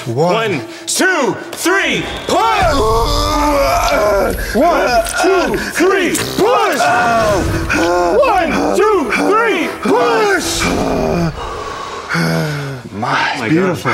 1, 2, 3, push! 1, 2, 3, push! 1, 2, 3, push! My Beautiful.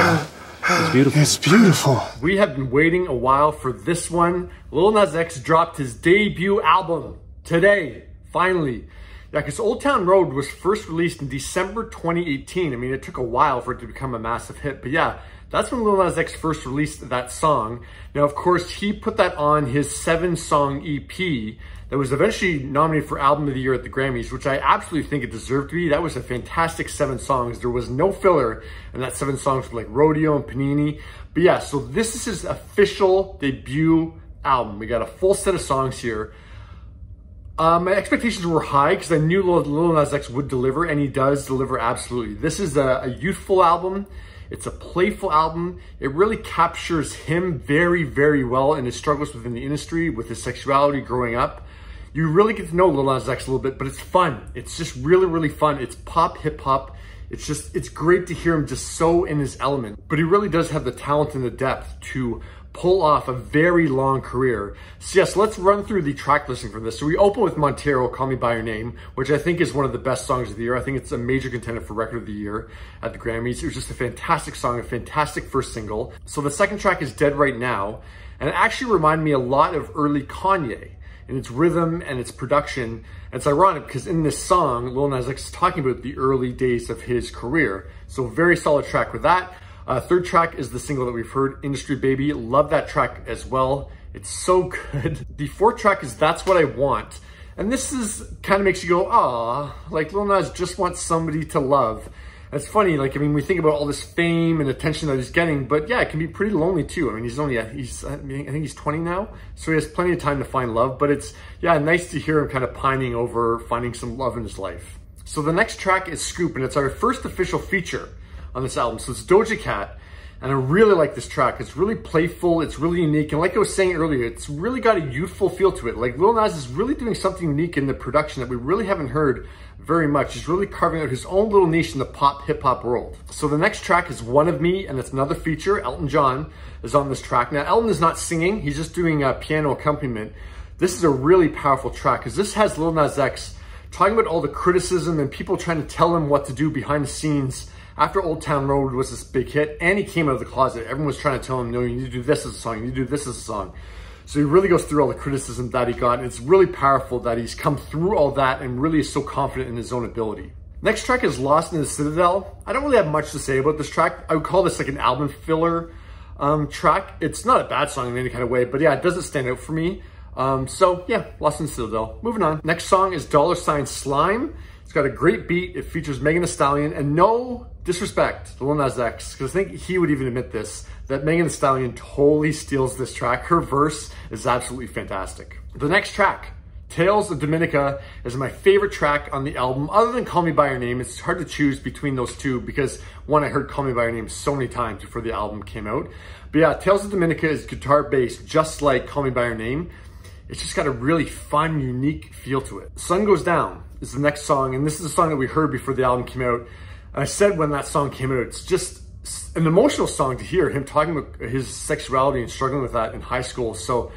It's beautiful. It's beautiful. We have been waiting a while for this one. Lil Nas X dropped his debut album today, finally. Yeah, because Old Town Road was first released in December 2018. I mean, it took a while for it to become a massive hit, but yeah, that's when Lil Nas X first released that song. Now, of course, he put that on his 7-song EP that was eventually nominated for Album of the Year at the Grammys, which I absolutely think it deserved to be. That was a fantastic 7 songs. There was no filler in that 7 songs with like Rodeo and Panini. But yeah, so this is his official debut album. We got a full set of songs here. My expectations were high because I knew Lil Nas X would deliver, and he does deliver absolutely. This is a youthful album. It's a playful album. It really captures him very, very well and his struggles within the industry, with his sexuality growing up. You really get to know Lil Nas X a little bit, but it's fun. It's just really, really fun. It's pop, hip hop. It's great to hear him just so in his element. But he really does have the talent and the depth to pull off a very long career. So yes, let's run through the track listing for this. So we open with Montero, Call Me By Your Name, which I think is one of the best songs of the year. I think it's a major contender for Record of the Year at the Grammys. It was just a fantastic song, a fantastic first single. So the second track is Dead Right Now, and it actually reminded me a lot of early Kanye in its rhythm and its production. And it's ironic because in this song, Lil Nas X is talking about the early days of his career. So very solid track with that. Third track is the single that we've heard, Industry Baby. Love that track as well. It's so good. The fourth track is That's What I Want. And this is kind of makes you go, ah, like Lil Nas just wants somebody to love. And it's funny, like, I mean, we think about all this fame and attention that he's getting, but yeah, it can be pretty lonely too. I mean, I think he's 20 now, so he has plenty of time to find love, but it's, yeah, nice to hear him kind of pining over finding some love in his life. So the next track is Scoop, and it's our first official feature on this album. So it's Doja Cat, and I really like this track. It's really playful, it's really unique, and like I was saying earlier, it's really got a youthful feel to it. Like Lil Nas is really doing something unique in the production that we really haven't heard very much. He's really carving out his own little niche in the pop hip hop world. So the next track is One of Me, and it's another feature. Elton John is on this track. Now Elton is not singing, he's just doing a piano accompaniment. This is a really powerful track because this has Lil Nas X talking about all the criticism and people trying to tell him what to do behind the scenes after Old Town Road was this big hit, and he came out of the closet. Everyone was trying to tell him, no, you need to do this as a song, you need to do this as a song. So he really goes through all the criticism that he got, and it's really powerful that he's come through all that and really is so confident in his own ability. Next track is Lost in the Citadel. I don't really have much to say about this track. I would call this like an album filler track. It's not a bad song in any kind of way, but yeah, it doesn't stand out for me. So yeah, Lost in the Citadel. Moving on. Next song is $sign Slime. It's got a great beat. It features Megan Thee Stallion, and no disrespect to Lil Nas X, because I think he would even admit this, that Megan Thee Stallion totally steals this track. Her verse is absolutely fantastic. The next track, Tales of Dominica, is my favorite track on the album, other than Call Me By Your Name. It's hard to choose between those two because, one, I heard Call Me By Your Name so many times before the album came out. But yeah, Tales of Dominica is guitar based, just like Call Me By Your Name. It's just got a really fun, unique feel to it. Sun Goes Down is the next song, and this is a song that we heard before the album came out. And I said when that song came out, it's just an emotional song to hear, him talking about his sexuality and struggling with that in high school. So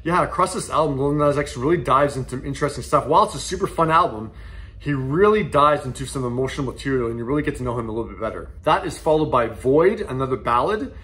yeah, across this album, Lil Nas X really dives into interesting stuff. While it's a super fun album, he really dives into some emotional material, and you really get to know him a little bit better. That is followed by Void, another ballad.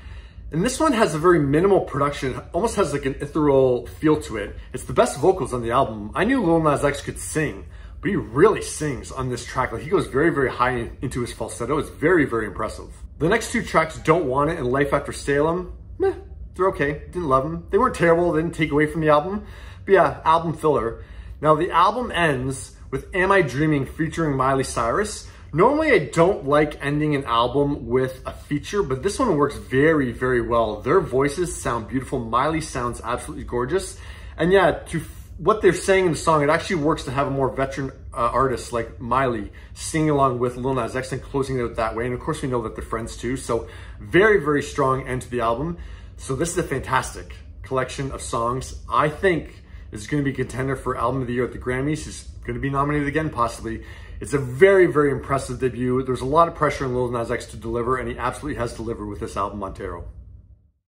And this one has a very minimal production, almost has like an ethereal feel to it. It's the best vocals on the album. I knew Lil Nas X could sing, but he really sings on this track. Like, he goes very, very high into his falsetto. It's very, very impressive. The next two tracks, Don't Want It and Life After Salem, meh, they're okay. Didn't love them. They weren't terrible. They didn't take away from the album. But yeah, album filler. Now the album ends with Am I Dreaming featuring Miley Cyrus. Normally, I don't like ending an album with a feature, but this one works very, very well. Their voices sound beautiful. Miley sounds absolutely gorgeous. And yeah, to what they're saying in the song, it actually works to have a more veteran artist like Miley singing along with Lil Nas X and closing it out that way. And of course, we know that they're friends too. So very, very strong end to the album. So this is a fantastic collection of songs. I think is going to be a contender for Album of the Year at the Grammys. He's going to be nominated again, possibly. It's a very, very impressive debut. There's a lot of pressure on Lil Nas X to deliver, and he absolutely has delivered with this album, Montero.